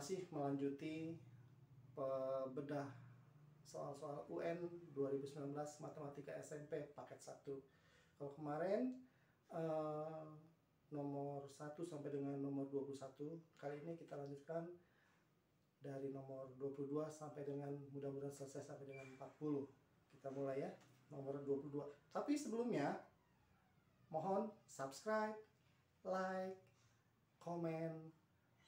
masih melanjuti bedah soal-soal UN 2019 Matematika SMP paket 1. Kalau kemarin nomor 1 sampai dengan nomor 21, kali ini kita lanjutkan dari nomor 22 sampai dengan mudah-mudahan selesai sampai dengan 40. Kita mulai ya, nomor 22. Tapi sebelumnya mohon subscribe, like, komen,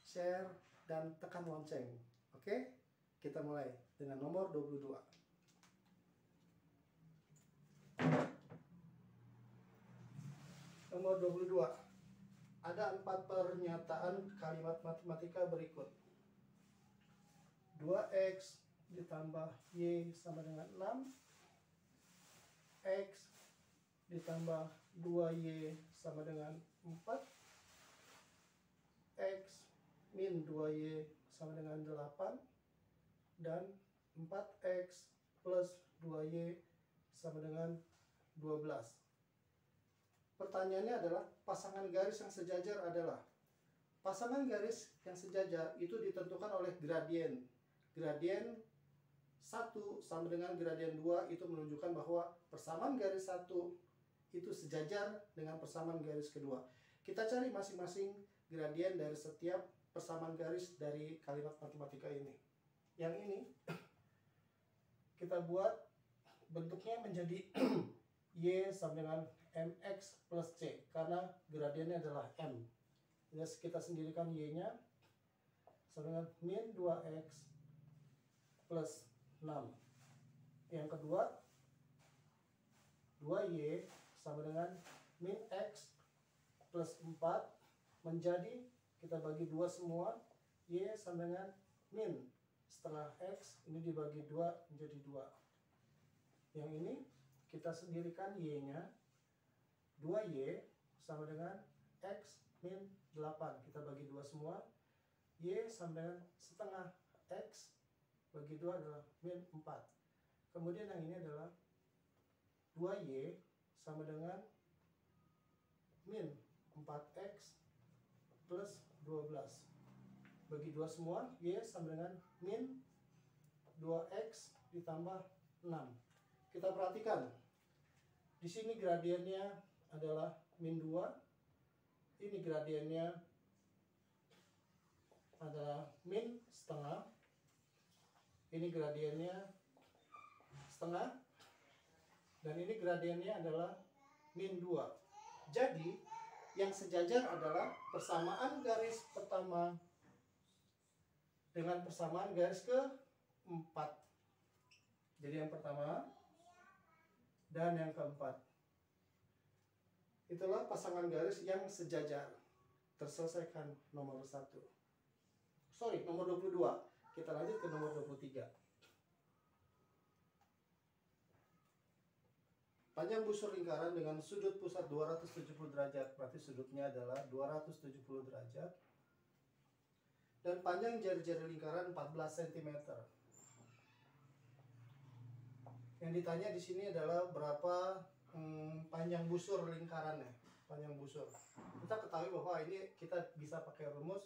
share, dan tekan lonceng. Oke? Kita mulai dengan nomor 22. Nomor 22. Ada 4 pernyataan kalimat matematika berikut. 2x ditambah y sama dengan 6. X ditambah 2y sama dengan 4. X min 2y sama dengan 8. Dan 4x plus 2y sama dengan 12. Pertanyaannya adalah pasangan garis yang sejajar adalah. Pasangan garis yang sejajar itu ditentukan oleh gradien. Gradien 1 sama dengan gradien 2 itu menunjukkan bahwa persamaan garis 1 itu sejajar dengan persamaan garis kedua. Kita cari masing-masing gradien dari setiap persamaan garis dari kalimat matematika ini. Yang ini kita buat bentuknya menjadi y sama dengan mx plus c karena gradiennya adalah m. Jadi kita sendirikan y-nya sama dengan min 2x plus 6. Yang kedua 2y sama dengan min x plus 4 menjadi kita bagi 2 semua, y sama dengan min setengah x ini dibagi 2 menjadi 2. Yang ini kita sendirikan y-nya 2y sama dengan x min 8. Kita bagi 2 semua, y sama dengan setengah x bagi 2 adalah min 4. Kemudian yang ini adalah 2y sama dengan min 4x plus 12. Bagi 2 semua, y sama dengan min 2x ditambah 6. Kita perhatikan. Di sini gradiennya adalah min 2. Ini gradiennya adalah min setengah. Ini gradiennya setengah. Dan ini gradiennya adalah min 2. Jadi, yang sejajar adalah persamaan garis pertama dengan persamaan garis keempat. Jadi yang pertama dan yang keempat. Itulah pasangan garis yang sejajar. Terselesaikan nomor 1. Nomor 22. Kita lanjut ke nomor 23. Panjang busur lingkaran dengan sudut pusat 270 derajat. Berarti sudutnya adalah 270 derajat. Dan panjang jari-jari lingkaran 14 cm. Yang ditanya di sini adalah berapa panjang busur lingkarannya. Panjang busur. Kita ketahui bahwa ini kita bisa pakai rumus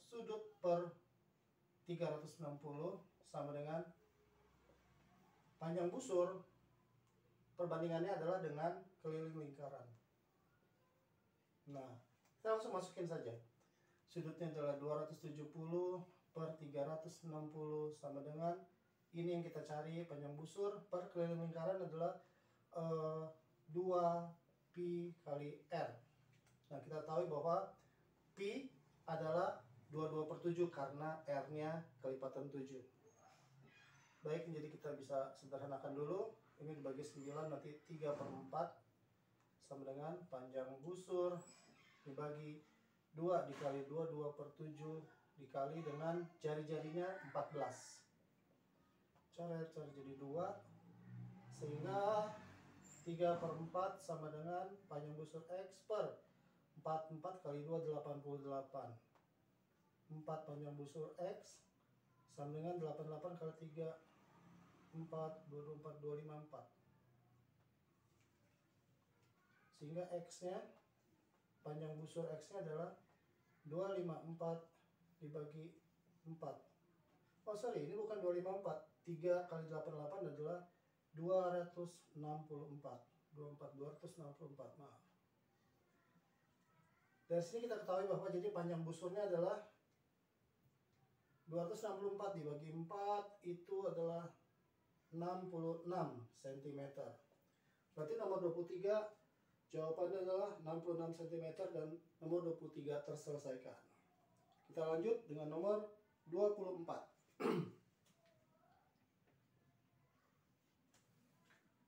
sudut per 360 sama dengan panjang busur perbandingannya adalah dengan keliling lingkaran. Nah, kita langsung masukin saja. Sudutnya adalah 270 per 360 sama dengan ini yang kita cari panjang busur per keliling lingkaran adalah 2pi kali r. Nah, kita tahu bahwa pi adalah 22/7 karena r-nya kelipatan 7. Baik, jadi kita bisa sederhanakan dulu. Ini dibagi 9 nanti 3/4 sama dengan panjang busur dibagi 2 dikali 2, 2/7 dikali dengan jari-jarinya 14. Cari jadi 2 sehingga 3/4 sama dengan panjang busur x per 44 kali 2 88. 4 panjang busur x sama dengan 88 kali 3 4 24 254. Sehingga x nya panjang busur x nya adalah 254 dibagi 4. Oh sorry, ini bukan 254. 3 kali 88 adalah 264. 264, maaf. Dari sini kita ketahui bahwa jadi panjang busurnya adalah 264 dibagi 4 itu adalah 66 cm. Berarti nomor 23 jawabannya adalah 66 cm dan nomor 23 terselesaikan. Kita lanjut dengan nomor 24.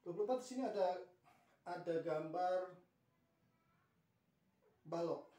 24 di sini ada gambar balok.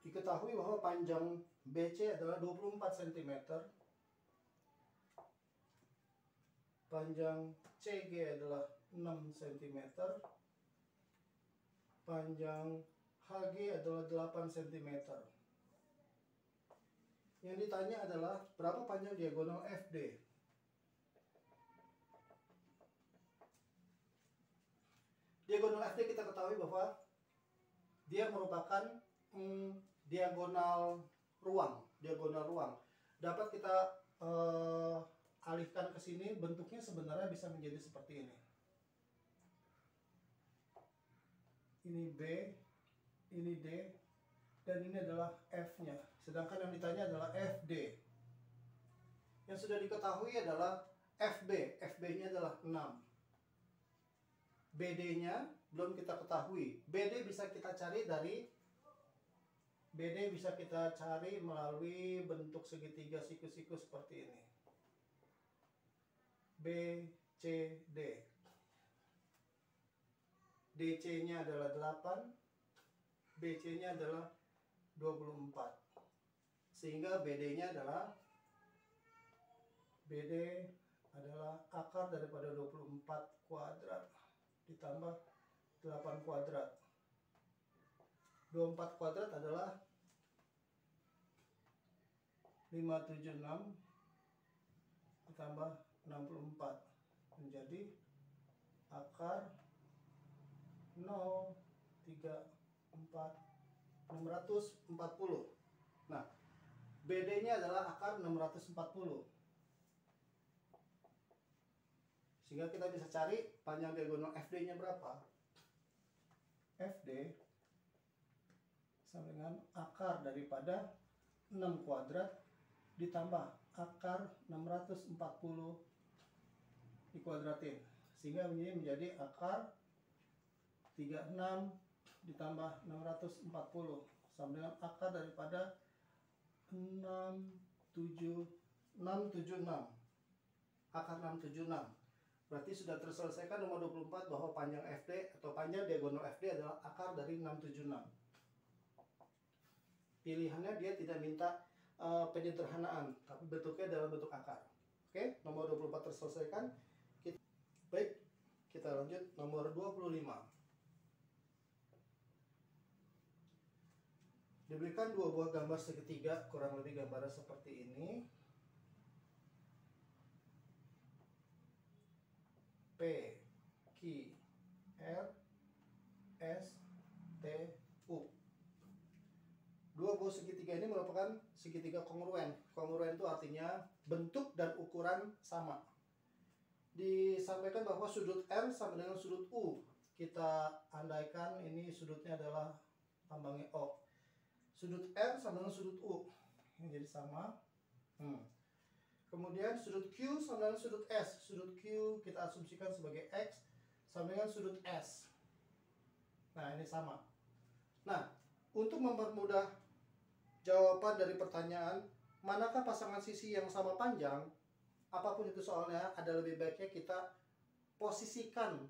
Diketahui bahwa panjang BC adalah 24 cm, panjang CG adalah 6 cm, panjang HG adalah 8 cm. Yang ditanya adalah berapa panjang diagonal FD. Diagonal FD kita ketahui bahwa dia merupakan diagonal ruang. Dapat kita alihkan ke sini, bentuknya sebenarnya bisa menjadi seperti ini. Ini B, ini D, dan ini adalah F-nya. Sedangkan yang ditanya adalah FD. Yang sudah diketahui adalah FB. FB-nya adalah 6. BD-nya belum kita ketahui. BD bisa kita cari melalui bentuk segitiga siku-siku seperti ini. BCD. DC-nya adalah 8, BC-nya adalah 24. Sehingga BD-nya adalah akar daripada 24 kuadrat ditambah 8 kuadrat. 24 kuadrat adalah 576 ditambah 64 menjadi akar 640. Nah, BD-nya adalah akar 640. Sehingga kita bisa cari panjang diagonal FD-nya berapa. FD sama dengan akar daripada 6 kuadrat ditambah akar 640 dikuadratin. Sehingga ini menjadi akar 36 ditambah 640 sama dengan akar daripada 676. Akar 676. Berarti sudah terselesaikan nomor 24 bahwa panjang FD atau panjang diagonal FD adalah akar dari 676. Pilihannya dia tidak minta penyederhanaan, tapi bentuknya dalam bentuk akar. Oke, nomor 24 terselesaikan. Baik, kita lanjut nomor 25. Diberikan dua buah gambar segitiga, kurang lebih gambarnya seperti ini. P, Q, R, S, T, U. Dua buah segitiga ini merupakan segitiga kongruen. Kongruen itu artinya bentuk dan ukuran sama. Disampaikan bahwa sudut R sama dengan sudut U. Kita andaikan ini sudutnya adalah lambangnya O. Sudut R sama dengan sudut U. Ini jadi sama. Kemudian sudut Q sama dengan sudut S. Sudut Q kita asumsikan sebagai X sama dengan sudut S. Nah, ini sama. Nah, untuk mempermudah jawaban dari pertanyaan manakah pasangan sisi yang sama panjang, apapun itu soalnya, ada lebih baiknya kita posisikan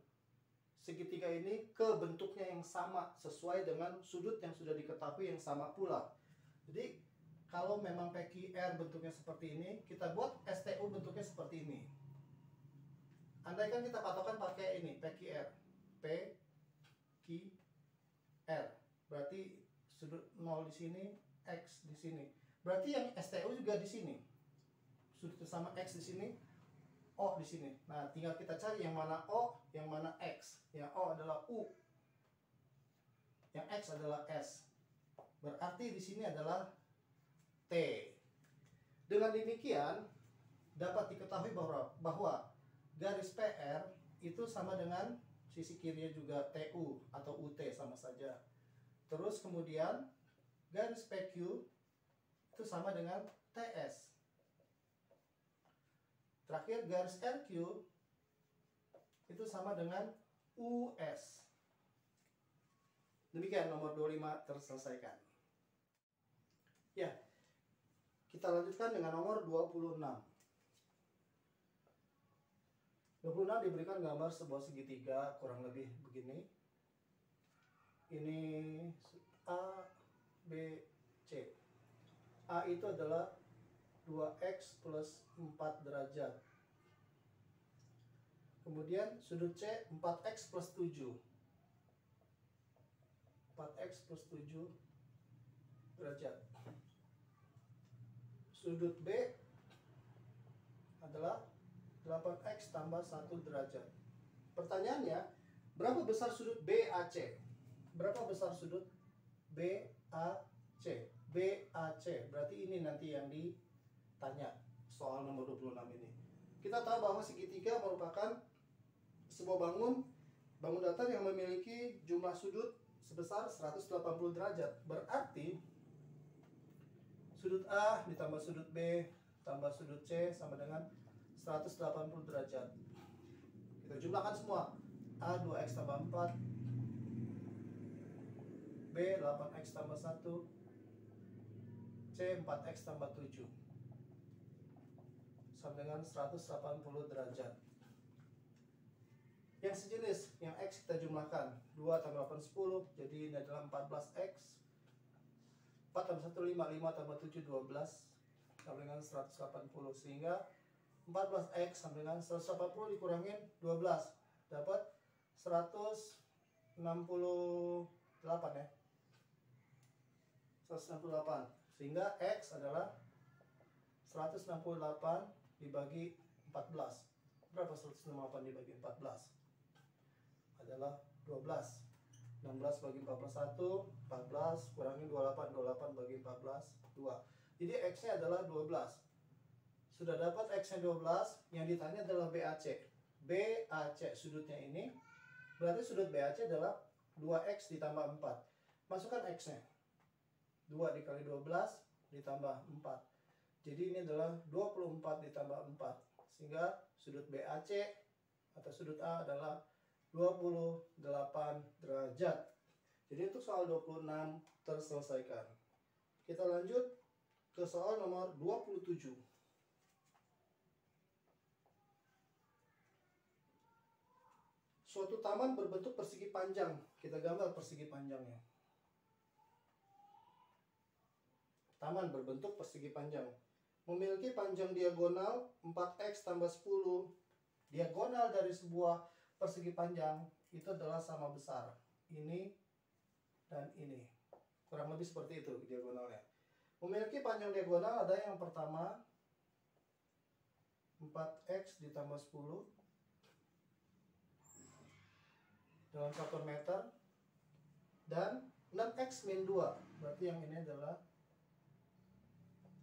segitiga ini ke bentuknya yang sama sesuai dengan sudut yang sudah diketahui yang sama pula. Jadi kalau memang PQR bentuknya seperti ini, kita buat STU bentuknya seperti ini. Andaikan kita patokan pakai ini PQR, PQR, berarti sudut 0 di sini, X di sini. Berarti yang STU juga di sini. Sudut sama X di sini, O di sini. Nah, tinggal kita cari yang mana O, yang mana X. Yang O adalah U, yang X adalah S. Berarti di sini adalah T. Dengan demikian dapat diketahui bahwa garis PR itu sama dengan sisi kirinya juga TU atau UT sama saja. Terus kemudian garis PQ itu sama dengan TS. Terakhir garis RQ itu sama dengan US. Demikian nomor 25 terselesaikan. Ya, kita lanjutkan dengan nomor 26. 26 diberikan gambar sebuah segitiga kurang lebih begini. Ini A, B, C. A itu adalah 2X plus 4 derajat. Kemudian sudut C 4X plus 7. 4X plus 7 derajat. Sudut B adalah 8X tambah 1 derajat. Pertanyaannya, berapa besar sudut BAC? Berapa besar sudut BAC? BAC, berarti ini nanti yang ditanya soal nomor 26 ini. Kita tahu bahwa segitiga merupakan sebuah bangun datar yang memiliki jumlah sudut sebesar 180 derajat. Berarti sudut A ditambah sudut B tambah sudut C sama dengan 180 derajat. Kita jumlahkan semua. A 2X tambah 4, B 8X tambah 1, C 4X tambah 7 sama dengan 180 derajat. Yang sejenis, yang X kita jumlahkan 2 tambah 8 10, jadi ini adalah 14X. 4 tambah 1 5, 5 tambah 7 12 sama dengan 180, sehingga 14X sama dengan 180 dikurangin 12 dapat 168 ya, 168, sehingga X adalah 168 dibagi 14. Berapa 168 dibagi 14? Adalah 12. 16 bagi 14 1, 14 kurangin 28, 28 bagi 14 2. Jadi X nya adalah 12. Sudah dapat X nya 12, yang ditanya adalah BAC. BAC sudutnya ini, berarti sudut BAC adalah 2X ditambah 4. Masukkan X nya, 2 dikali 12 ditambah 4. Jadi ini adalah 24 ditambah 4. Sehingga sudut BAC atau sudut A adalah 28 derajat. Jadi untuk soal 26 terselesaikan. Kita lanjut ke soal nomor 27. Suatu taman berbentuk persegi panjang. Kita gambar persegi panjangnya. Taman berbentuk persegi panjang. Memiliki panjang diagonal 4X tambah 10. Diagonal dari sebuah persegi panjang itu adalah sama besar. Ini dan ini. Kurang lebih seperti itu diagonalnya. Memiliki panjang diagonal ada yang pertama 4X ditambah 10 dalam 1 meter dan 6X min 2. Berarti yang ini adalah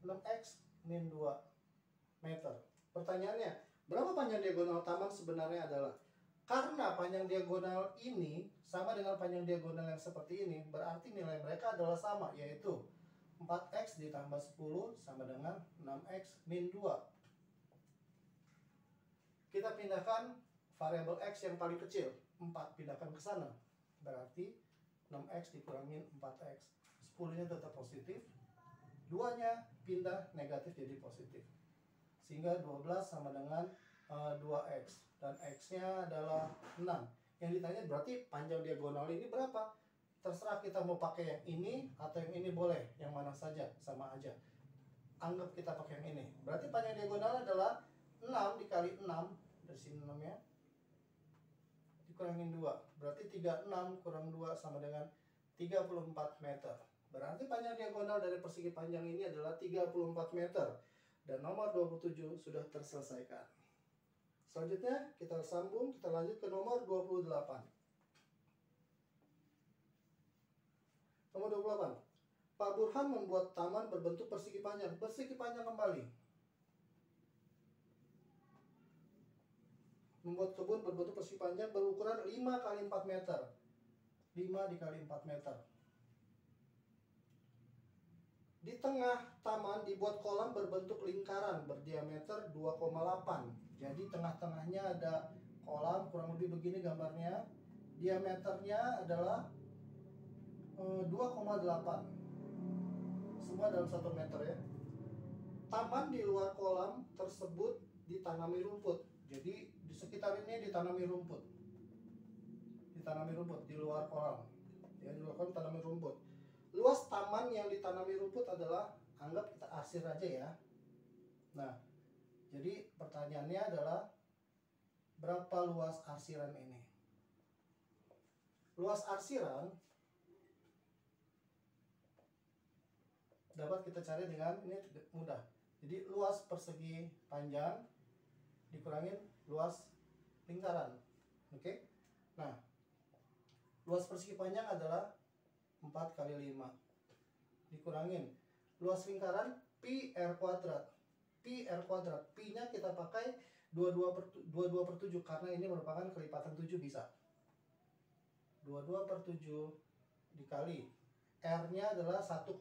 6X min 2 meter. Pertanyaannya, berapa panjang diagonal taman sebenarnya adalah? Karena panjang diagonal ini sama dengan panjang diagonal yang seperti ini, berarti nilai mereka adalah sama, yaitu 4X ditambah 10 sama dengan 6X min 2. Kita pindahkan variabel X yang paling kecil, 4, pindahkan ke sana. Berarti 6X dikurangin 4X. 10-nya tetap positif, 2-nya pindah negatif jadi positif. Sehingga 12 sama dengan 2x. Dan x-nya adalah 6. Yang ditanya berarti panjang diagonal ini berapa? Terserah kita mau pakai yang ini atau yang ini boleh. Yang mana saja, sama aja. Anggap kita pakai yang ini. Berarti panjang diagonal adalah 6 dikali 6. Dari sini 6 ya. Dikurangin 2. Berarti 36 kurang 2 sama dengan 34 meter. Berarti panjang diagonal dari persegi panjang ini adalah 34 meter. Dan nomor 27 sudah terselesaikan. Selanjutnya kita sambung, kita lanjut ke nomor 28. Nomor 28. Pak Burhan membuat taman berbentuk persegi panjang. Persegi panjang kembali. Membuat kebun berbentuk persegi panjang berukuran 5 kali 4 meter. 5 dikali 4 meter. Di tengah taman dibuat kolam berbentuk lingkaran berdiameter 2,8. Jadi tengah-tengahnya ada kolam, kurang lebih begini gambarnya. Diameternya adalah 2,8. Semua dalam 1 meter ya. Taman di luar kolam tersebut ditanami rumput. Jadi di sekitar ini ditanami rumput. Ditanami rumput di luar kolam. Ya, di luar kolam tanami rumput. Luas taman yang ditanami rumput adalah, anggap kita arsir aja ya. Nah, jadi pertanyaannya adalah berapa luas arsiran ini? Luas arsiran dapat kita cari dengan ini mudah. Jadi luas persegi panjang dikurangin luas lingkaran. Oke? Nah, luas persegi panjang adalah 4 kali 5 dikurangin luas lingkaran pi r kuadrat. Pi r kuadrat, pi nya kita pakai 22/7 karena ini merupakan kelipatan 7 bisa. 22/7 dikali r nya adalah 1,4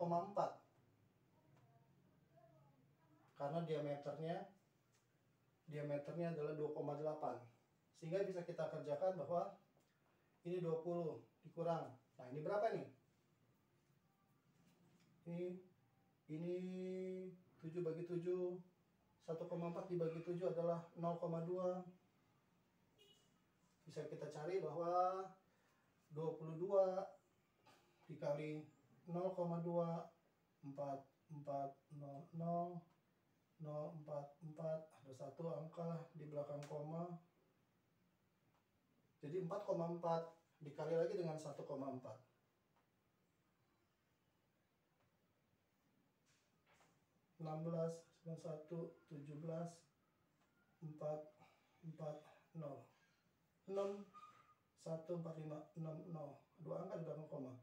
karena diameternya adalah 2,8, sehingga bisa kita kerjakan bahwa ini 20 dikurang, nah ini berapa nih? Ini 7 bagi 7, 1,4 dibagi 7 adalah 0,2. Bisa kita cari bahwa 22 dikali 0,2 4 4 0 0 044, ada satu angka di belakang koma. Jadi 4,4 dikali lagi dengan 1,4. 16, 91, 17, 4, 4, 0. 6, 1, 4, 5, 6, 0. Dua angka di belakang koma.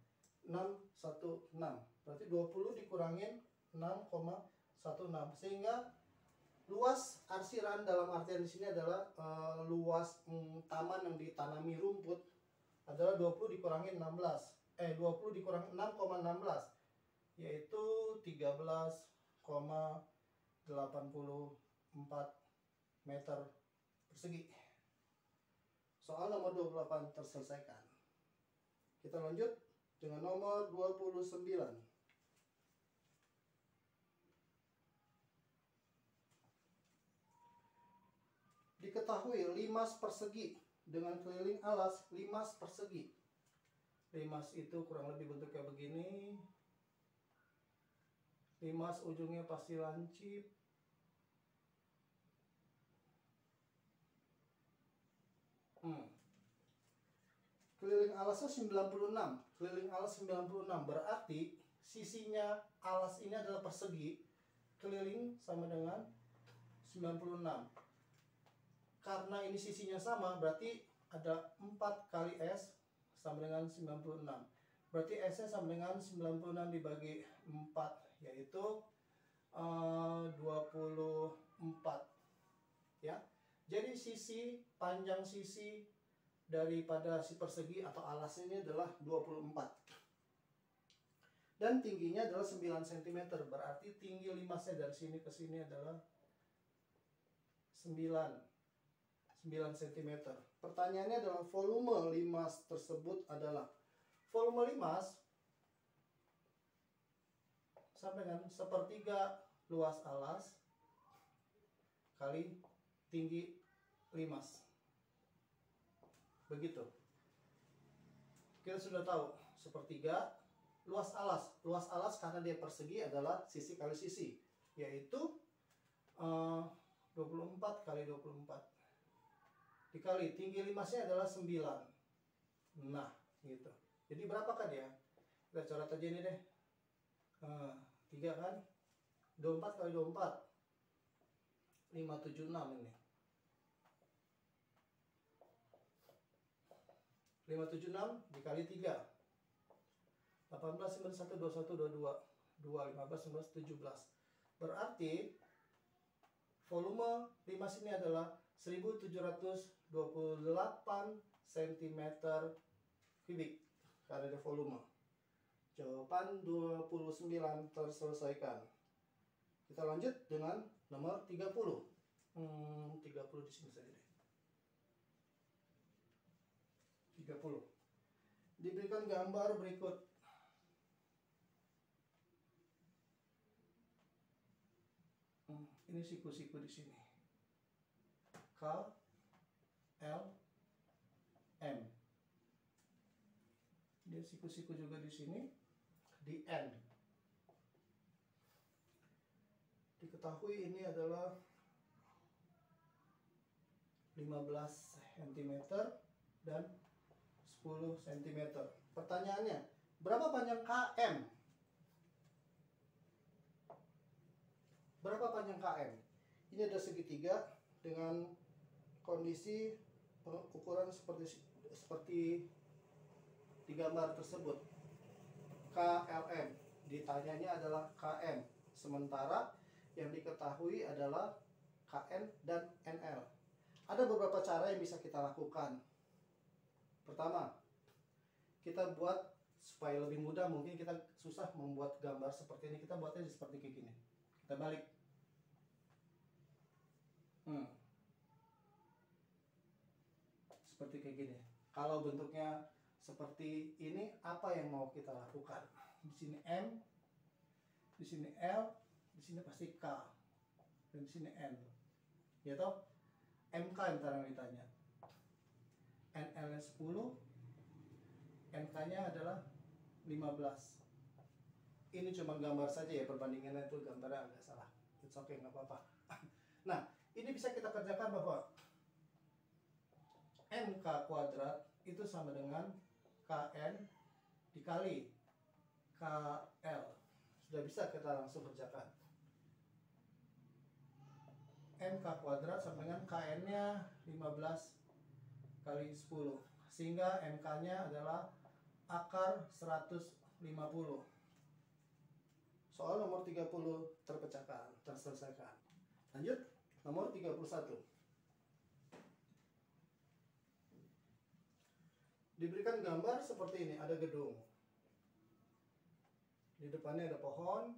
6, 1, 6. Berarti 20 dikurangin 6,16. Sehingga luas arsiran dalam artian di sini adalah luas taman yang ditanami rumput adalah 20 dikurangin 16. 20 dikurang 6,16 yaitu 13,84 meter persegi. Soal nomor 28 terselesaikan. Kita lanjut dengan nomor 29. Diketahui limas persegi dengan keliling alas limas persegi. Limas itu kurang lebih bentuknya begini. Limas ujungnya pasti lancip. Keliling alasnya 96. Keliling alas 96 berarti sisinya alas ini adalah persegi. Keliling sama dengan 96. Karena ini sisinya sama, berarti ada 4 kali S sama dengan 96. Berarti S nya sama dengan 96 dibagi 4, yaitu 24 ya. Jadi panjang sisi daripada si persegi atau alas ini adalah 24. Dan tingginya adalah 9 cm. Berarti tinggi limasnya dari sini ke sini adalah 9 cm. Pertanyaannya adalah volume limas tersebut adalah, volume limas sama dengan 1/3 luas alas kali tinggi limas. Begitu. Kita sudah tahu sepertiga. Luas alas. Luas alas karena dia persegi adalah sisi kali sisi, yaitu 24 kali 24. Dikali tinggi limasnya adalah 9. Nah, gitu. Jadi berapakah dia? Kita coret aja ini deh. 3 kan? 24 kali 24. 576 ini. 576 dikali 3. 18, 91, 21, 22, 2, 15, 19, 17. Berarti volume limas ini adalah 1728 cm kubik karena ada volume. Jawaban 29 terselesaikan. Kita lanjut dengan nomor 30. 30 di sini saja deh. 30. Diberikan gambar berikut. Ini siku-siku di sini. K, L, M. Dia siku-siku juga di sini, di N. Diketahui ini adalah 15 cm dan 10 cm. Pertanyaannya, berapa panjang KM? Berapa panjang KM? Ini ada segitiga dengan kondisi ukuran seperti di gambar tersebut. KLM. Ditanyanya adalah KM. Sementara yang diketahui adalah KN dan NL. Ada beberapa cara yang bisa kita lakukan. Pertama, kita buat supaya lebih mudah, mungkin kita susah membuat gambar seperti ini. Kita buatnya seperti kayak gini. Kita balik. Seperti kayak gini. Kalau bentuknya seperti ini, apa yang mau kita lakukan? Di sini M, di sini L, di sini pasti K, dan di sini N. Ya toh? MK yang ditanya. NL-nya 10, NK-nya adalah 15. Ini cuma gambar saja ya, perbandingannya itu gambarnya agak salah. It's okay, nggak apa-apa. Nah, ini bisa kita kerjakan bahwa MK kuadrat itu sama dengan KN dikali KL. Sudah bisa kita langsung kerjakan. MK kuadrat sama dengan KN-nya 15 kali 10. Sehingga MK-nya adalah akar 150. Soal nomor 30 terselesaikan. Lanjut, nomor 31. Diberikan gambar seperti ini, ada gedung. Di depannya ada pohon.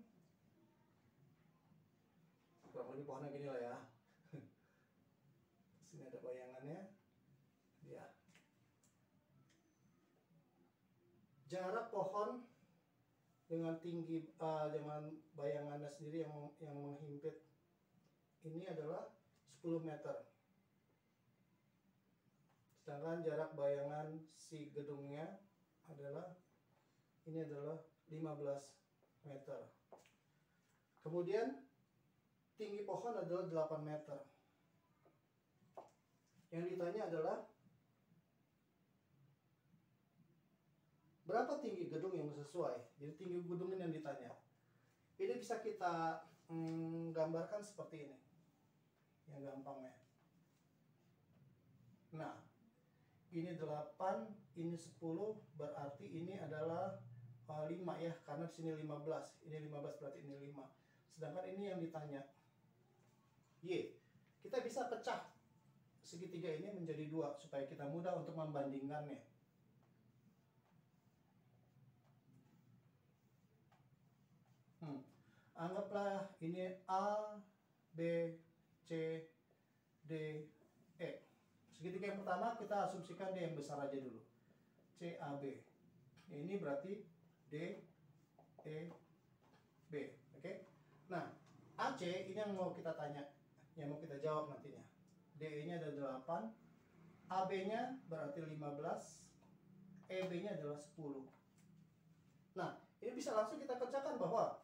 Kurang lebih pohonnya gini lah ya. Sini ada bayangannya. Ya. Jarak pohon dengan tinggi dengan bayangannya sendiri yang menghimpit ini adalah 10 meter. Sedangkan jarak bayangan si gedungnya adalah 15 meter. Kemudian tinggi pohon adalah 8 meter. Yang ditanya adalah berapa tinggi gedung yang sesuai. Jadi tinggi gedung ini yang ditanya. Ini bisa kita gambarkan seperti ini. Yang gampangnya. Nah, ini 8, ini 10, berarti ini adalah 5 ya, karena di sini 15. Ini 15 berarti ini 5. Sedangkan ini yang ditanya Y. Kita bisa pecah segitiga ini menjadi 2 supaya kita mudah untuk membandingkannya. Anggaplah ini A, B, C, D, E. Segitiga yang pertama kita asumsikan dia yang besar aja dulu. C, A, B. Ini berarti D, E, B. Oke. Nah, AC ini yang mau kita tanya. yang mau kita jawab nantinya. DE-nya ada 8, AB-nya berarti 15, EB-nya adalah 10. Nah, ini bisa langsung kita kerjakan bahwa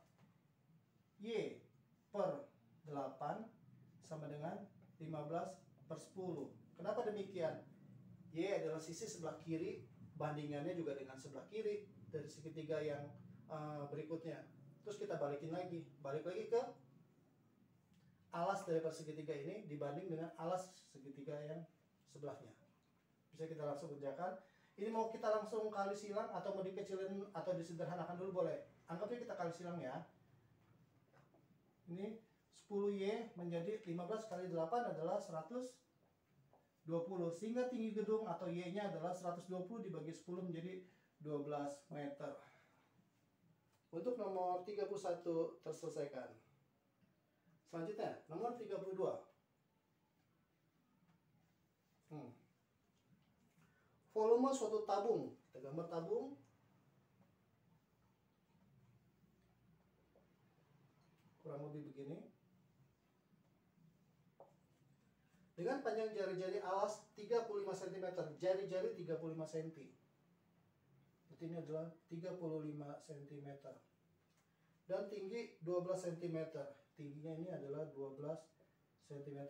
Y per 8 sama dengan 15/10. Kenapa demikian? Y adalah sisi sebelah kiri, bandingannya juga dengan sebelah kiri dari segitiga yang berikutnya. Terus kita balik lagi ke alas daripada segitiga ini dibanding dengan alas segitiga yang sebelahnya. Bisa kita langsung kerjakan. Ini mau kita langsung kali silang atau mau dikecilin atau disederhanakan dulu boleh. Anggapnya kita kali silang ya. Ini 10Y menjadi 15 kali 8 adalah 120. Sehingga tinggi gedung atau Y-nya adalah 120 dibagi 10 menjadi 12 meter. Untuk nomor 31 terselesaikan. Selanjutnya, nomor 32. Volume suatu tabung. Kita gambar tabung. Kurang lebih begini. Dengan panjang jari-jari alas 35 cm. Jari-jari 35 cm. Berarti ini adalah 35 cm. Dan tinggi 12 cm. Tingginya ini adalah 12 cm.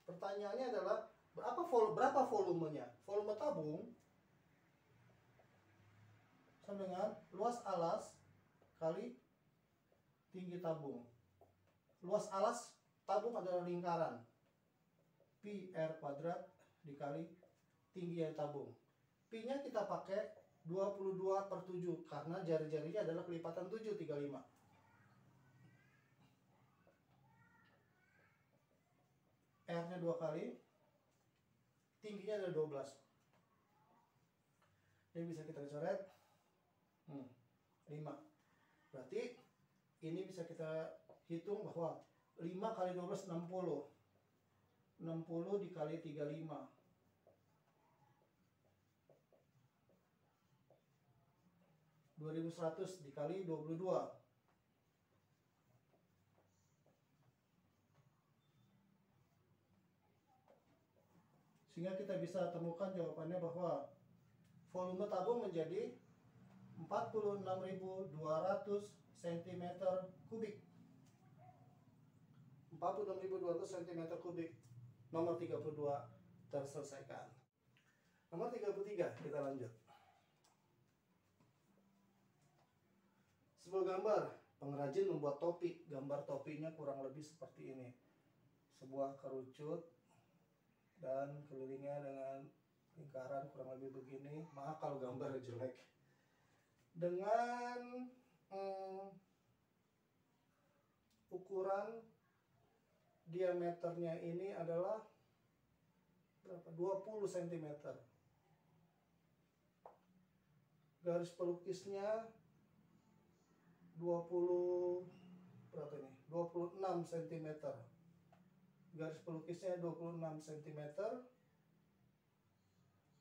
Pertanyaannya adalah berapa volumenya? Volume tabung sama dengan luas alas kali tinggi tabung. Luas alas tabung adalah lingkaran. Pi R kuadrat dikali tinggi tabung. Pi-nya kita pakai 22/7 karena jari-jarinya adalah kelipatan 7, 35. R-nya 2 kali, tingginya adalah 12. Ini bisa kita coret 5. Berarti ini bisa kita hitung bahwa 5 kali 12 60. 60 dikali 35. 2100 dikali 22. Sehingga kita bisa temukan jawabannya bahwa volume tabung menjadi 46.200 cm kubik. 46.200 cm kubik. Nomor 32 terselesaikan. Nomor 33 kita lanjut. Sebuah gambar, pengrajin membuat topi. Gambar topinya kurang lebih seperti ini. Sebuah kerucut dan kelilingnya dengan lingkaran kurang lebih begini. Maaf kalau gambar jelek. Dengan ukuran diameternya ini adalah berapa? 20 cm. Garis pelukisnya 26 cm. Garis pelukisnya 26 cm.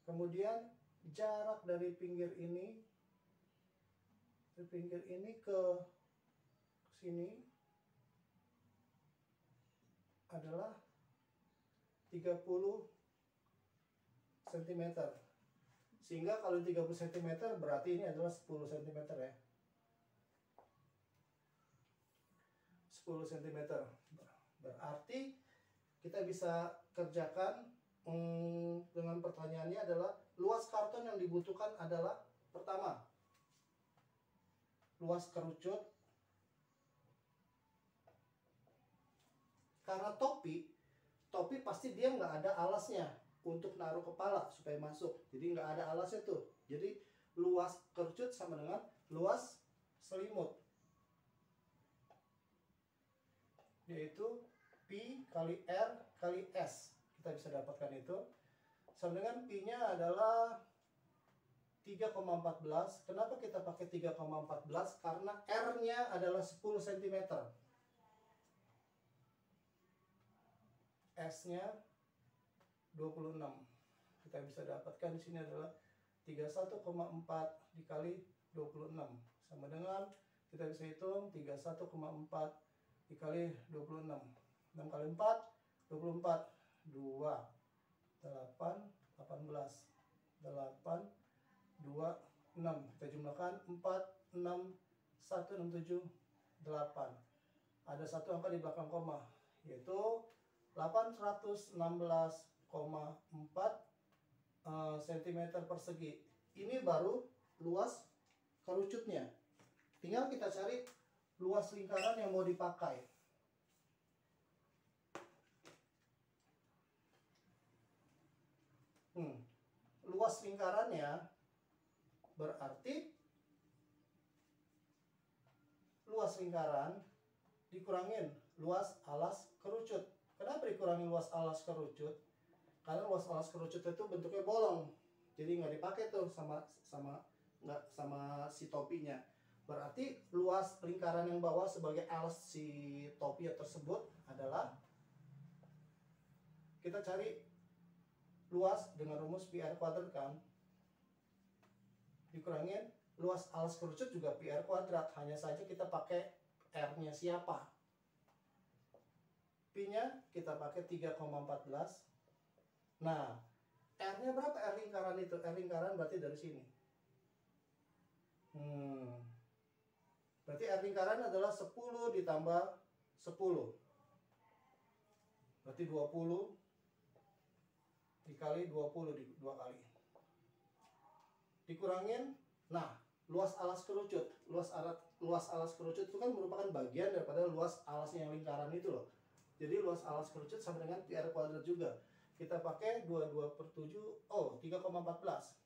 Kemudian jarak dari pinggir ini ke sini adalah 30 cm. Sehingga kalau 30 cm berarti ini adalah 10 cm ya. 10 cm. Berarti kita bisa kerjakan dengan pertanyaannya adalah luas karton yang dibutuhkan adalah pertama luas kerucut. Karena topi pasti dia nggak ada alasnya untuk naruh kepala supaya masuk. Jadi nggak ada alasnya tuh. Jadi luas kerucut sama dengan luas selimut. Yaitu Pi kali R kali S. Kita bisa dapatkan itu. Sama dengan Pi-nya adalah 3,14. Kenapa kita pakai 3,14? Karena R-nya adalah 10 cm. S-nya 26. Kita bisa dapatkan di sini adalah 31,4 dikali 26 sama dengan kita bisa hitung 31,4 dikali 26. 6 kali 4 24, 2, 8, 18, 8, 2, 6. Kita jumlahkan 4, 6, 1, 6, 7, 8. Ada satu angka di belakang koma, yaitu 816,4 cm persegi. Ini baru luas kerucutnya. Tinggal kita cari luas lingkaran yang mau dipakai. Luas lingkarannya berarti luas lingkaran dikurangin luas alas kerucut. Kenapa dikurangin luas alas kerucut? Karena luas alas kerucut itu bentuknya bolong, jadi nggak dipakai tuh sama si topinya. Berarti luas lingkaran yang bawah sebagai alas si topi tersebut adalah, kita cari luas dengan rumus pi r kuadrat kan, dikurangin luas alas kerucut juga pi r kuadrat, hanya saja kita pakai r-nya siapa. Pi-nya kita pakai 3,14. Nah, r-nya berapa? R lingkaran itu, R lingkaran berarti dari sini. Berarti R lingkaran adalah 10 ditambah 10. Berarti 20 dikali 20 dua kali. Dikurangin, nah, luas alas kerucut. Luas alas kerucut itu kan merupakan bagian daripada luas alasnya yang lingkaran itu loh. Jadi luas alas kerucut sama dengan pi r kuadrat juga. Kita pakai 22/7, 3,14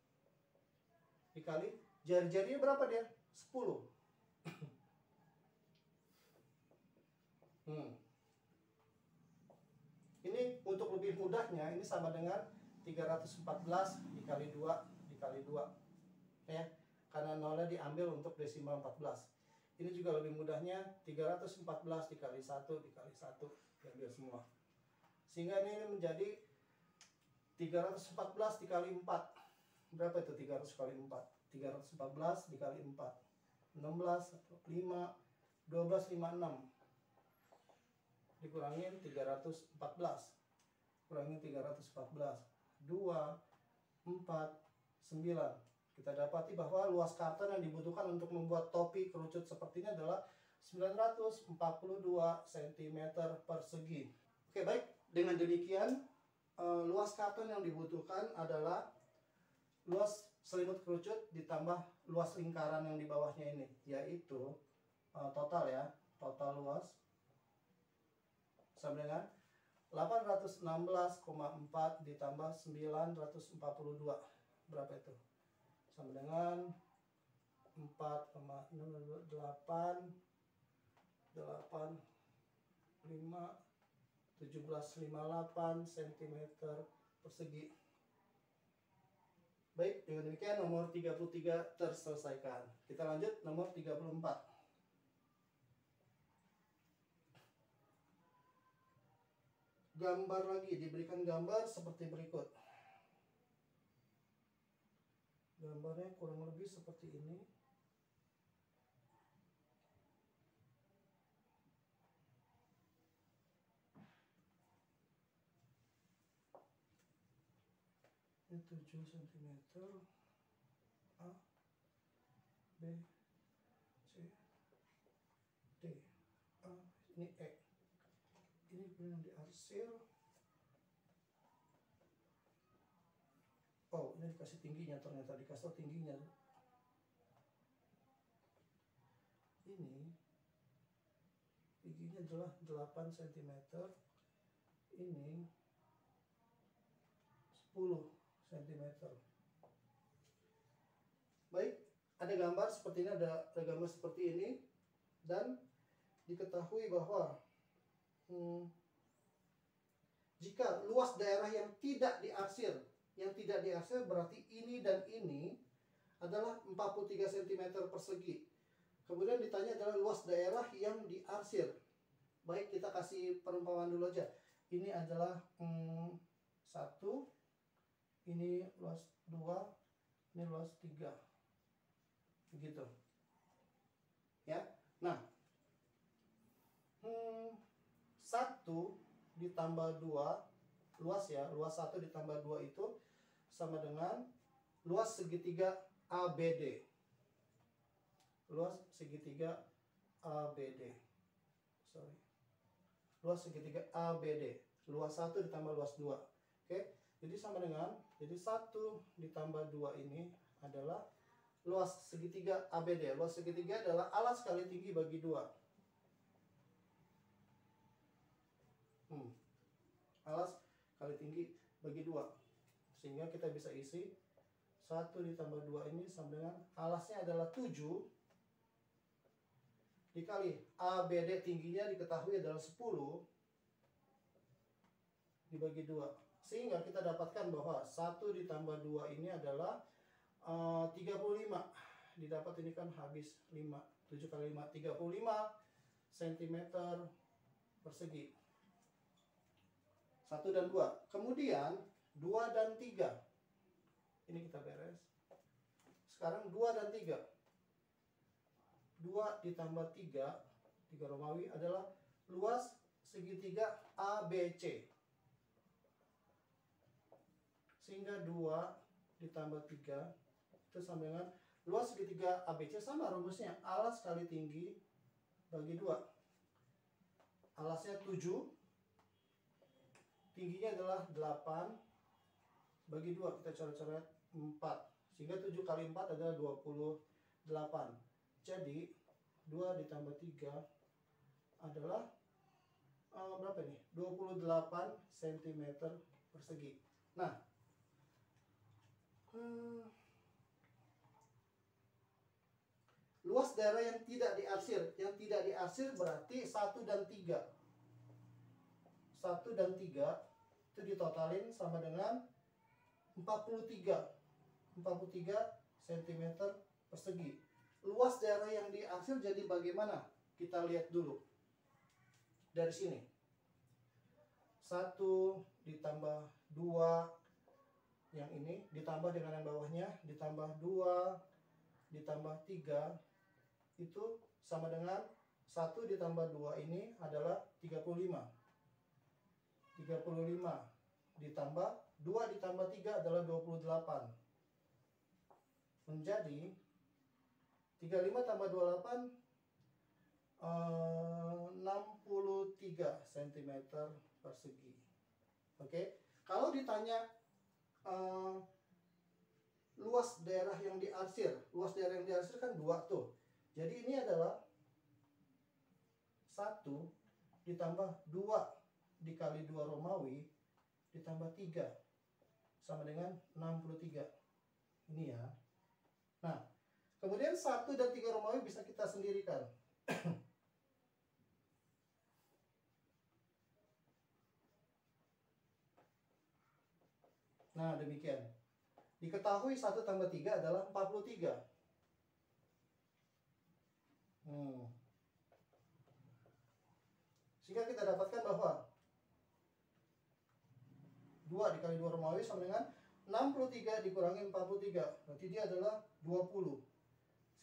dikali jari-jarinya berapa dia? 10. Ini untuk lebih mudahnya, ini sama dengan 314 dikali 2 dikali 2 ya, karena nolnya diambil untuk desimal 14. Ini juga lebih mudahnya 314 dikali 1 dikali 1, diambil semua. Sehingga ini menjadi 314 dikali 4. Berapa itu 300 kali 4? 314 dikali 4. 16, 5, 12, 56. Dikurangin 314. Kurangin 314. 2, 4, 9. Kita dapati bahwa luas karton yang dibutuhkan untuk membuat topi kerucut seperti ini adalah 942 cm persegi. Oke, baik. Dengan demikian, luas karton yang dibutuhkan adalah luas selimut kerucut ditambah luas lingkaran yang di bawahnya ini, yaitu total ya, total luas sama dengan 816,4 ditambah 942. Berapa itu? Sama dengan 1758 cm persegi. Baik, dengan demikian nomor 33 terselesaikan. Kita lanjut nomor 34. Gambar lagi, diberikan gambar seperti berikut. Gambarnya kurang lebih seperti ini. Ini 7 cm, A, B, C, D, A, ini E. Ini kemudian diarsir. Oh, ini dikasih tingginya, ternyata dikasih tingginya. Ini tingginya adalah 8 cm. Ini 10 cm. Baik, ada gambar seperti ini, ada gambar seperti ini, dan diketahui bahwa jika luas daerah yang tidak diarsir berarti ini dan ini adalah 43 cm persegi. Kemudian ditanya adalah luas daerah yang diarsir. Baik, kita kasih perumpamaan dulu aja. Ini adalah 1, ini luas 2, ini luas 3. Begitu. Ya. Nah, 1, 2, ditambah 2, luas ya, luas 1 ditambah 2 itu sama dengan luas segitiga ABD. Luas segitiga ABD. Sorry. Luas segitiga ABD. Luas 1 ditambah luas 2. Oke. Jadi sama dengan, jadi 1 ditambah 2 ini adalah luas segitiga ABD. Luas segitiga adalah alas kali tinggi bagi 2. Alas kali tinggi bagi 2. Sehingga kita bisa isi 1 ditambah 2 ini sama dengan alasnya adalah 7 dikali ABD tingginya diketahui adalah 10 dibagi 2. Sehingga kita dapatkan bahwa 1 ditambah 2 ini adalah 35. Didapat ini kan habis 5. 7 kali 5, 35 cm persegi. 1 dan 2. Kemudian 2 dan 3. Ini kita beres. Sekarang 2 dan 3. 2 ditambah 3, 3 Romawi adalah luas segitiga ABC. Sehingga 2 ditambah 3 itu sama dengan luas segitiga ABC, sama rumusnya, alas kali tinggi bagi 2. Alasnya 7, tingginya adalah 8, bagi 2 kita coret-coret 4. Sehingga 7 kali 4 adalah 28. Jadi 2 ditambah 3 adalah berapa nih? 28 cm persegi. Nah, luas daerah yang tidak diarsir. Yang tidak diarsir berarti 1 dan 3. 1 dan 3 itu ditotalin sama dengan 43 cm persegi. Luas daerah yang diarsir jadi bagaimana? Kita lihat dulu dari sini. 1 ditambah 2 yang ini ditambah dengan yang bawahnya, ditambah 2 ditambah 3 itu sama dengan 1 ditambah 2 ini adalah 35. 35 ditambah 2 ditambah 3 adalah 28. Menjadi 35 tambah 28 63 cm persegi. Oke. Kalau ditanya luas daerah yang diarsir, luas daerah yang diarsir kan 2 tuh. Jadi ini adalah 1 ditambah 2 dikali 2 Romawi ditambah 3 sama dengan 63. Ini ya. Nah, kemudian 1 dan 3 Romawi bisa kita sendirikan. Nah, demikian. Diketahui 1 tambah 3 adalah 43. Sehingga kita dapatkan bahwa 2 dikali 2 Romawi sama dengan 63 dikurangi 43. Berarti dia adalah 20.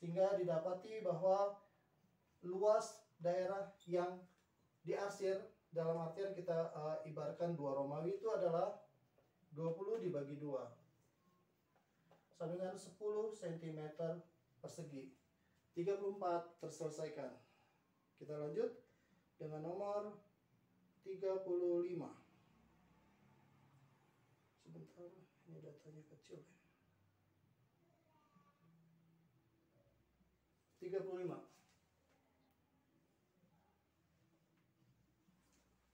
Sehingga didapati bahwa luas daerah yang diarsir, dalam artian kita ibaratkan 2 Romawi itu adalah 20 dibagi 2 sama dengan 10 cm persegi. 34 terselesaikan. Kita lanjut dengan nomor 35. Sebentar, ini datanya kecil. 35.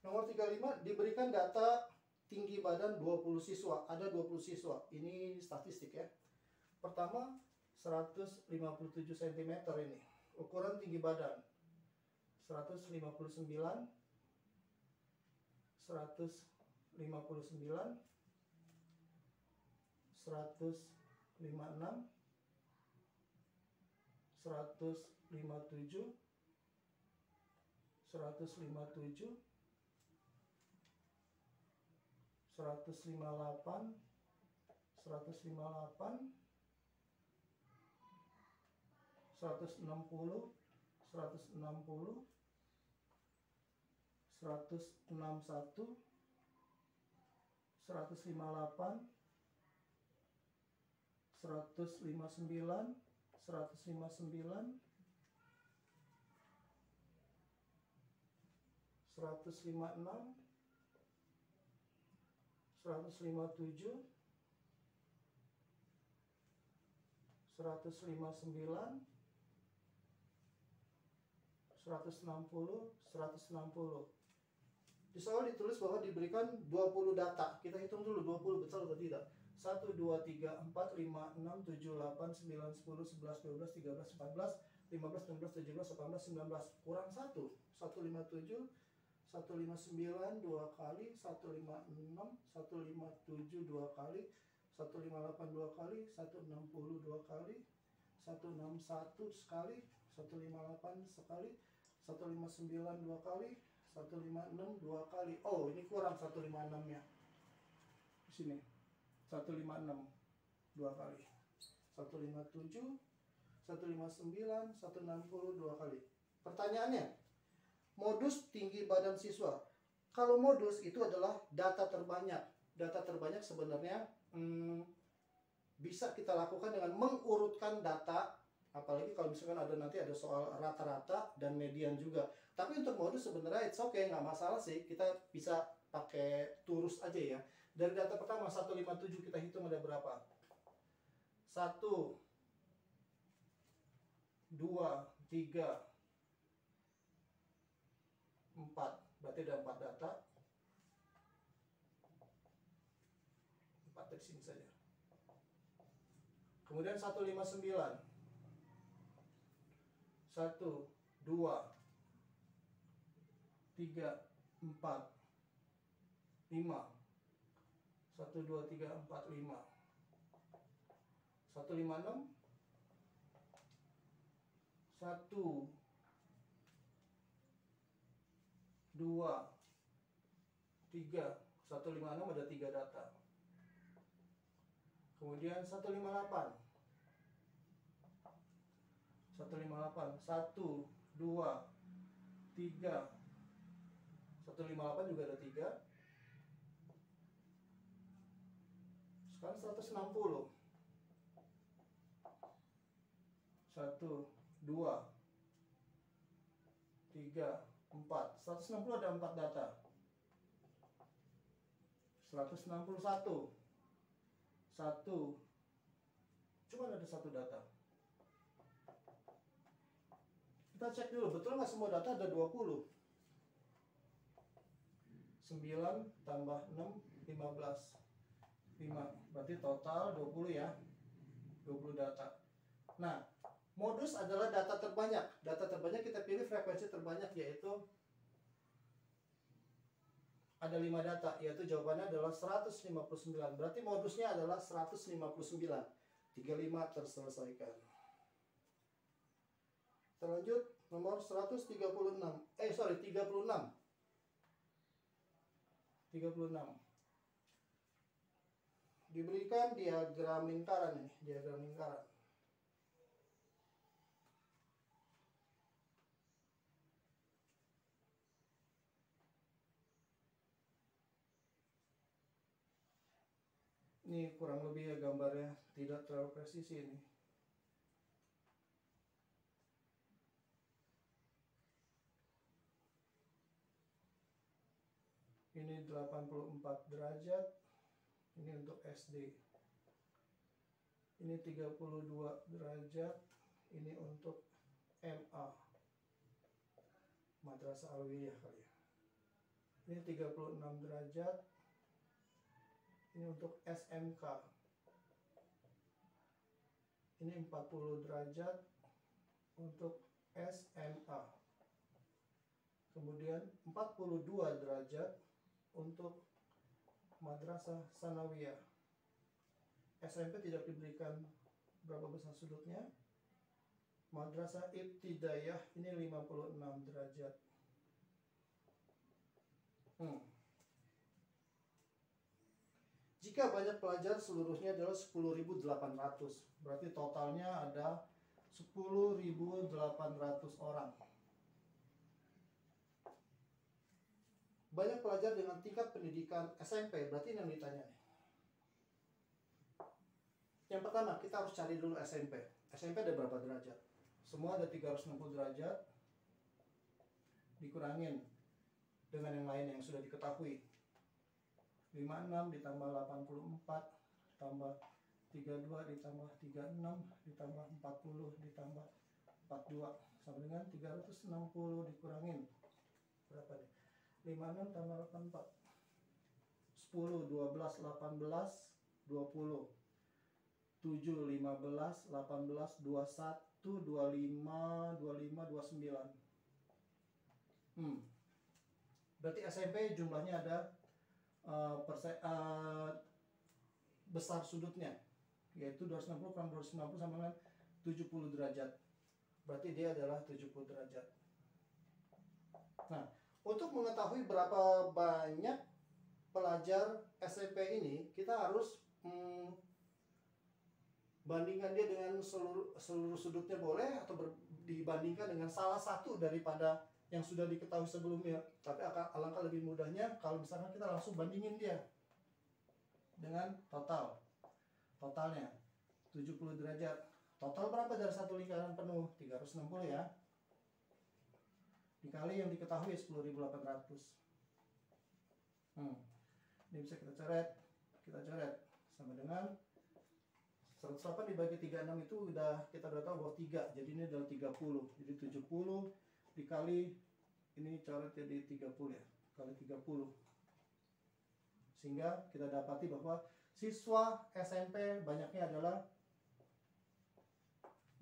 Nomor 35 diberikan data tinggi badan 20 siswa. Ada 20 siswa. Ini statistik ya. Pertama 157 cm ini. Ukuran tinggi badan 159 156 157 158 160 160 161, 158, 159, 159, 156, 157, 159, 160, 160. Di soal ditulis bahwa diberikan 20 data. Kita hitung dulu 20 betul atau tidak. 1, 2, 3, 4, 5, 6, 7, 8, 9, 10, 11, 12, 13, 14, 15, 16, 17, 18, 19. Kurang 1. 157, 159 2 kali, 156, 157 2 kali, 158 2 kali, 160 2 kali, 161 sekali, 158 sekali, 159 2 kali, 156 2 kali. Oh, ini kurang 156-nya. Di sini. 156 2 kali. 157, 159, 160 2 kali. Pertanyaannya, modus tinggi badan siswa. Kalau modus itu adalah data terbanyak. Data terbanyak sebenarnya bisa kita lakukan dengan mengurutkan data. Apalagi kalau misalkan nanti ada soal rata-rata dan median juga. Tapi untuk modus sebenarnya it's okay, nggak masalah sih. Kita bisa pakai turus aja ya. Dari data pertama 157 kita hitung ada berapa? 1, 2, 3, 4. Berarti ada 4 data. 4 dari sini saja. Kemudian 159. 1, 2, 3, 4, 5. 1, 2, 3, 4, 5. 156. 1, 2, 3. 156 ada 3 data. Kemudian 158. 158. 1, 2, 3. 158 juga ada 3. Sekarang 160. 1, 2, 3, 4. 160 ada 4 data. 161. 1. Cuma ada 1 data. Kita cek dulu, betul nggak semua data ada 20? 9 tambah 6, 15. 5. Berarti total 20 ya. 20 data. Nah, modus adalah data terbanyak. Data terbanyak kita pilih frekuensi terbanyak, yaitu ada 5 data, yaitu jawabannya adalah 159. Berarti modusnya adalah 159. 35 terselesaikan. Kita lanjut nomor 136. 36. 36. Diberikan diagram lingkaran ini, diagram lingkaran. Ini kurang lebih ya gambarnya, tidak terlalu presisi ini. Ini 84 derajat. Ini untuk SD. Ini 32 derajat. Ini untuk MA. Madrasah Alawiyah kali ya. Ini 36 derajat. Ini untuk SMK. Ini 40 derajat untuk SMA. Kemudian 42 derajat untuk Madrasah Sanawiyah. SMP tidak diberikan berapa besar sudutnya. Madrasah Ibtidayah ini 56 derajat. Jika banyak pelajar seluruhnya adalah 10.800, berarti totalnya ada 10.800 orang. banyak pelajar dengan tingkat pendidikan SMP. Berarti ini yang ditanya nih. Yang pertama, kita harus cari dulu SMP. SMP ada berapa derajat? Semua ada 360 derajat. Dikurangin dengan yang lain yang sudah diketahui. 56 ditambah 84 tambah 32 ditambah 36 ditambah 40 ditambah 42 sama dengan 360 dikurangin berapa nih? 56 tambah 84 10 12 18 20 7 15 18 21 25 29. Berarti SMP jumlahnya ada besar sudutnya, yaitu 260 kurang 290 sama dengan 70 derajat. Berarti dia adalah 70 derajat. Nah, untuk mengetahui berapa banyak pelajar SMP ini, kita harus bandingkan dia dengan seluruh sudutnya boleh, atau dibandingkan dengan salah satu daripada yang sudah diketahui sebelumnya. Tapi alangkah lebih mudahnya kalau misalkan kita langsung bandingin dia dengan totalnya 70 derajat. Total berapa dari satu lingkaran penuh? 360 ya, dikali yang diketahui 10.800. Ini bisa kita coret sama dengan 108 dibagi 36 itu kita udah tahu bahwa 3, jadi ini adalah 30. Jadi 70 dikali ini coret jadi 30 ya, kali 30. Sehingga kita dapati bahwa siswa SMP banyaknya adalah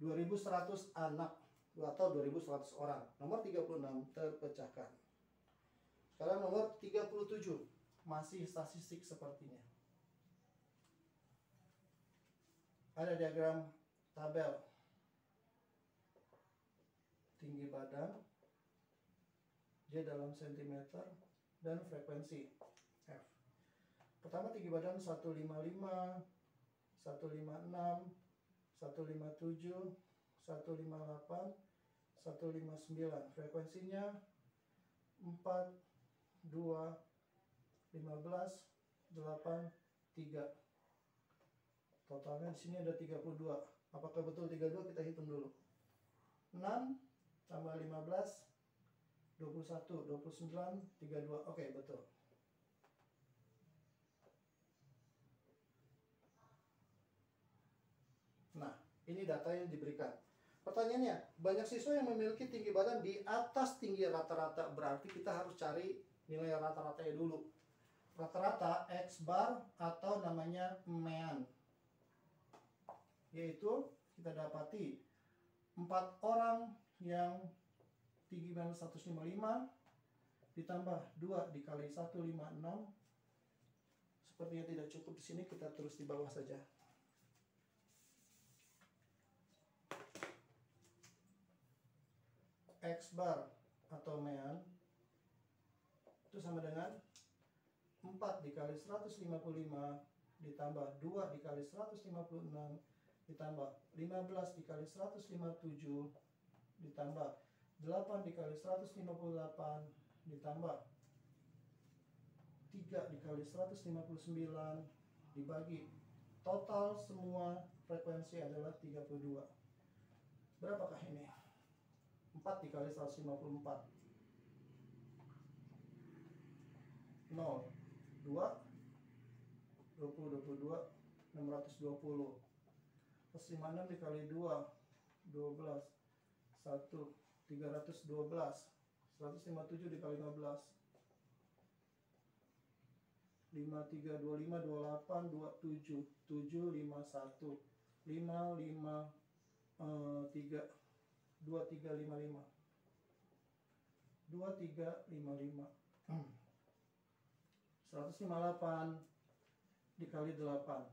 2100 anak atau 2100 orang. Nomor 36 terpecahkan. Sekarang nomor 37, masih statistik sepertinya. Ada diagram tabel tinggi badan, dia dalam sentimeter, dan frekuensi F. Pertama tinggi badan 155, 156, 157, 158, 159. Frekuensinya 4, 2, 15, 8, 3. Totalnya di sini ada 32. Apakah betul 32? Kita hitung dulu. 6 tambah 15, 21, 29, 32. Oke, betul. Nah, ini data yang diberikan. Pertanyaannya, banyak siswa yang memiliki tinggi badan di atas tinggi rata-rata. Berarti kita harus cari nilai rata-ratanya dulu. Rata-rata X bar atau namanya mean. Yaitu kita dapati 4 orang yang tinggi badan 155 ditambah 2 dikali 156. Sepertinya tidak cukup di sini, kita terus di bawah saja. X bar atau mean itu sama dengan 4 dikali 155 ditambah 2 dikali 156 ditambah 15 dikali 157 ditambah 8 dikali 158 ditambah 3 dikali 159 dibagi total semua frekuensi adalah 32. Berapakah ini? 4 dikali 154 0 2 20 22 620 plus 56 dikali 2 12 1 312 157 dikali 15 53 25 28 27 7 51 55 3 2355 2355 158 dikali 8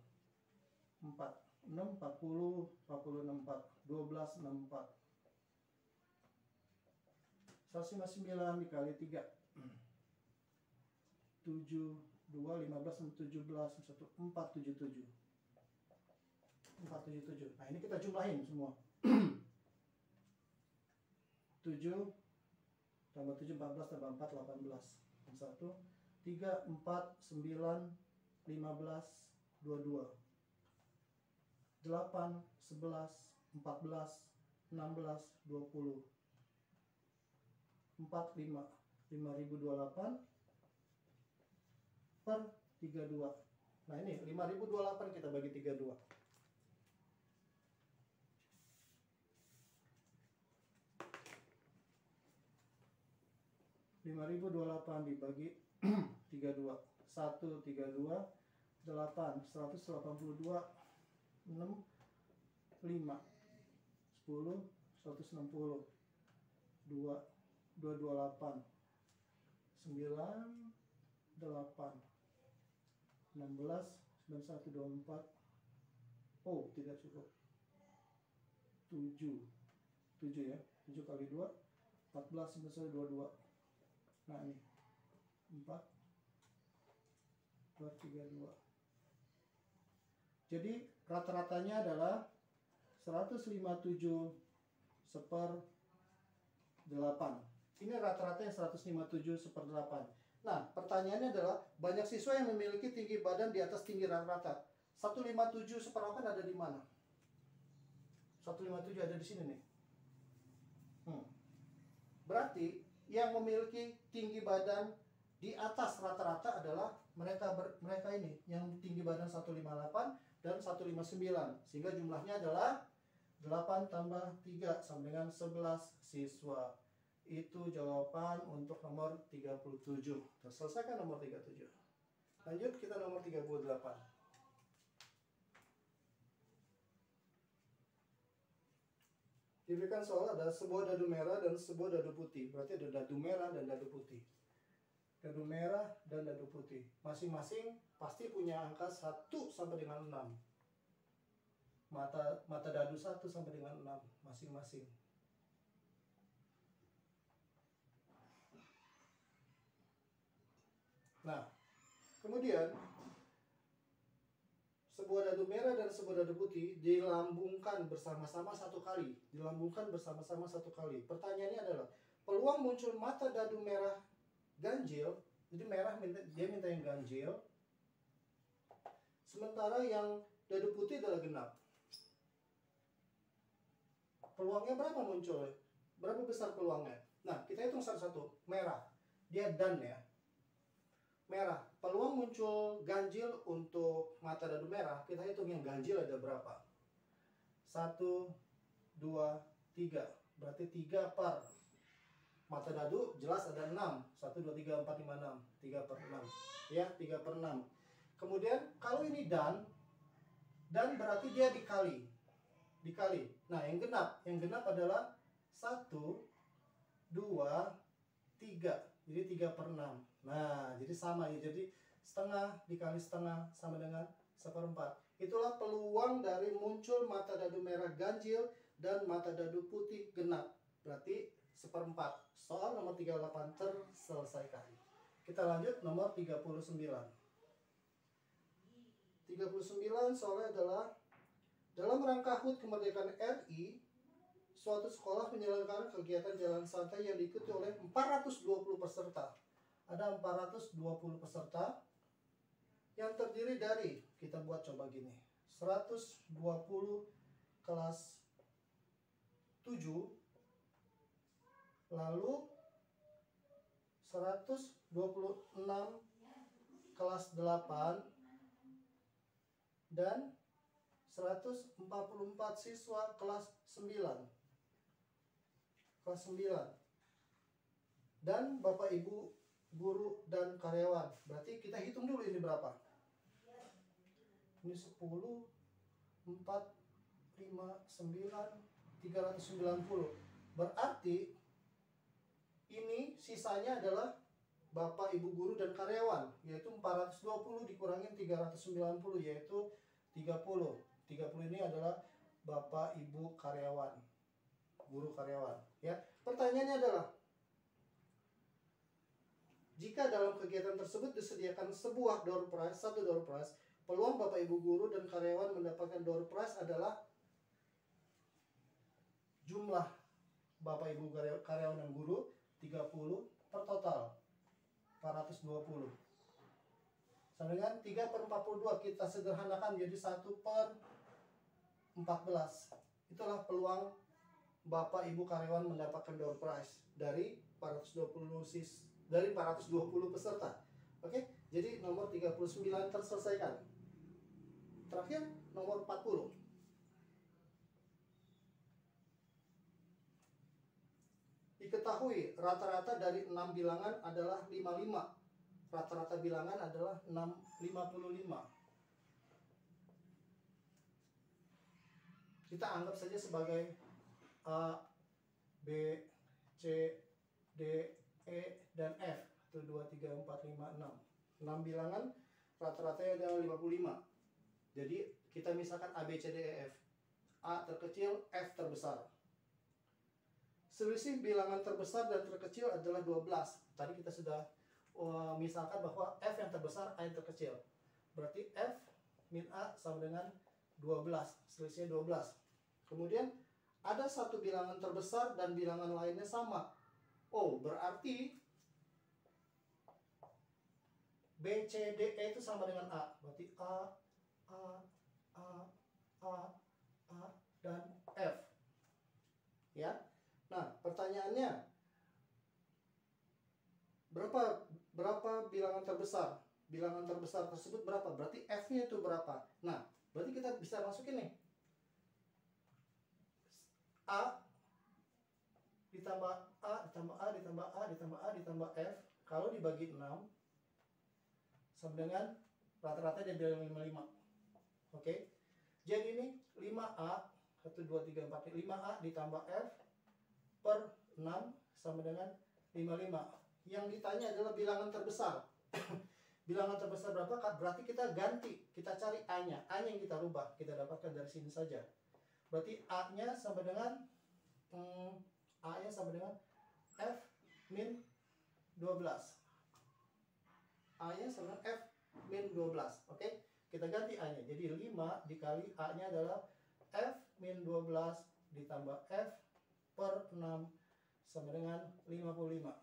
4 6 40 40 64 12 64 159 dikali 3 7 2 15 17 1 477 477. Nah, ini kita jumlahin semua. 7 tambah 7 14 tambah 4 18. 1, 3, 4, 9, 15, 22, 8, 11, 14, 16, 20, 45, 5028 per 32. Nah ini 5028 kita bagi 32. 5028 dibagi 32. 1, 32, 8, 182, 6, 5, 10, 160, 2, 228, 9, 8, 16, 9124. Oh, tidak cukup. 7 ya. 7 kali 2, 14, 91, 22. Nah ini 4, 2, 3, 2. Jadi rata-ratanya adalah 157 seper 8. Ini rata-ratanya 157 seper 8. Nah, pertanyaannya adalah banyak siswa yang memiliki tinggi badan di atas tinggi rata-rata. 157 seper 8 ada di mana? 157 ada di sini nih. Berarti yang memiliki tinggi badan di atas rata-rata adalah mereka ini yang tinggi badan 158 dan 159, sehingga jumlahnya adalah 8 tambah 3 sama dengan 11 siswa. Itu jawaban untuk nomor 37. Kita selesaikan nomor 37. Lanjut kita nomor 38. Diberikan soal ada sebuah dadu merah dan sebuah dadu putih. Berarti ada dadu merah dan dadu putih. Dadu merah dan dadu putih. Masing-masing pasti punya angka 1 sampai dengan 6. Mata dadu 1 sampai dengan 6 masing-masing. Nah, kemudian sebuah dadu merah dan sebuah dadu putih dilambungkan bersama-sama satu kali. Pertanyaannya adalah, peluang muncul mata dadu merah ganjil, jadi merah dia minta yang ganjil, sementara yang dadu putih adalah genap. Peluangnya berapa muncul? Berapa besar peluangnya? Nah, kita hitung satu-satu. Merah, dia dan ya. Merah, peluang muncul ganjil untuk mata dadu merah, kita hitung yang ganjil ada berapa? 1, 2, 3. Berarti 3 per mata dadu jelas ada 6. 1, 2, 3, 4, 5, 6. 3 per 6. Ya, 3 per 6. Kemudian kalau ini dan berarti dia dikali. Nah, yang genap adalah 1, 2, 3. Jadi 3 per 6. Nah, jadi sama ya. Jadi setengah dikali setengah sama dengan 1/4. Itulah peluang dari muncul mata dadu merah ganjil dan mata dadu putih genap. Berarti 1/4. Soal nomor 38 terselesaikan. Kita lanjut nomor 39. 39 soalnya adalah, dalam rangka HUT kemerdekaan RI, suatu sekolah menyelenggarakan kegiatan jalan santai yang diikuti oleh 420 peserta. Ada 420 peserta yang terdiri dari, kita buat coba gini, 120 kelas 7, lalu 126 kelas 8, dan 144 siswa kelas 9. Dan Bapak Ibu guru dan karyawan. Berarti kita hitung dulu ini berapa. Ini 10, 4, 5, 9, 390. Berarti ini sisanya adalah Bapak Ibu guru dan karyawan, yaitu 420 dikurangin 390, yaitu 30. 30 ini adalah Bapak Ibu karyawan, guru karyawan. Ya, pertanyaannya adalah, jika dalam kegiatan tersebut disediakan sebuah door prize, satu door prize, peluang Bapak Ibu guru dan karyawan mendapatkan door prize adalah jumlah Bapak Ibu karyawan dan guru 30 per total. 420. Sama dengan 3/42 kita sederhanakan menjadi 1/14. Itulah peluang Bapak Ibu karyawan mendapatkan door prize dari 420 peserta. Oke, jadi nomor 39 terselesaikan. Terakhir nomor 40. Diketahui rata-rata dari 6 bilangan adalah 55. Rata-rata bilangan adalah 55. Kita anggap saja sebagai A, B, C, D, E, dan F. Itu 2, 3, 4, 5, 6. 6 bilangan rata-ratanya adalah 55. Jadi kita misalkan A, B, C, D, E, F. A terkecil, F terbesar. Selisih bilangan terbesar dan terkecil adalah 12. Tadi kita sudah misalkan bahwa F yang terbesar, A yang terkecil. Berarti F min A sama dengan 12. Selisihnya 12. Kemudian ada satu bilangan terbesar dan bilangan lainnya sama. Oh, berarti B, C, D, E itu sama dengan A. Berarti A, dan F. Ya. Nah, pertanyaannya, berapa bilangan terbesar? Bilangan terbesar tersebut berapa? Berarti F-nya itu berapa? Nah, berarti kita bisa masukin nih. A ditambah A ditambah A ditambah A ditambah A ditambah F, kalau dibagi 6 sama dengan rata-rata dia bilang 55. Oke. Jadi ini 5A 1 2 3 4 5A ditambah F per 6 sama dengan 55. Yang ditanya adalah bilangan terbesar. Bilangan terbesar berapa? Berarti kita ganti, kita cari A-nya. A-nya yang kita rubah, kita dapatkan dari sini saja. Berarti A-nya sama dengan F min 12. A-nya sama dengan F min 12. Oke? Kita ganti A-nya. Jadi 5 dikali A-nya adalah F min 12 ditambah F per 6 sama dengan 55.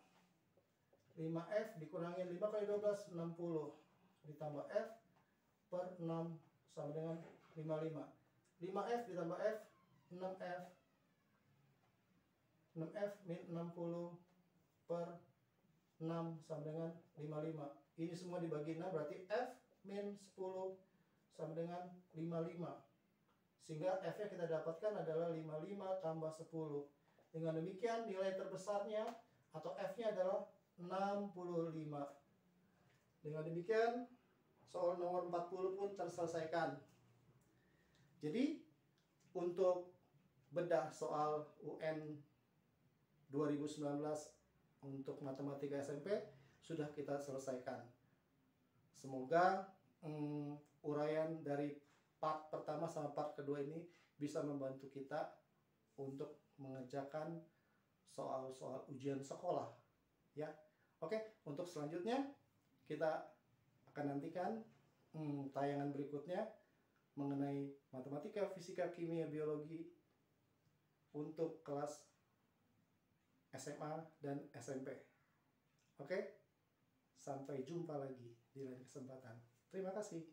5F dikurangi 5 kali 12, 60. Ditambah F per 6 sama dengan 55. 5F ditambah F, 6F. 6F min 60 per 6 sama dengan 55. Ini semua dibagi 6 berarti F min 10 sama dengan 55. Sehingga F-nya kita dapatkan adalah 55 tambah 10. Dengan demikian nilai terbesarnya atau F-nya adalah 65. Dengan demikian soal nomor 40 pun terselesaikan. Jadi untuk bedah soal UN 2019 untuk matematika SMP sudah kita selesaikan. Semoga uraian dari part pertama sama part kedua ini bisa membantu kita untuk mengerjakan soal-soal ujian sekolah, ya. Oke, untuk selanjutnya kita akan nantikan tayangan berikutnya mengenai matematika, fisika, kimia, biologi untuk kelas SMA dan SMP. Oke, sampai jumpa lagi di lain kesempatan. Terima kasih.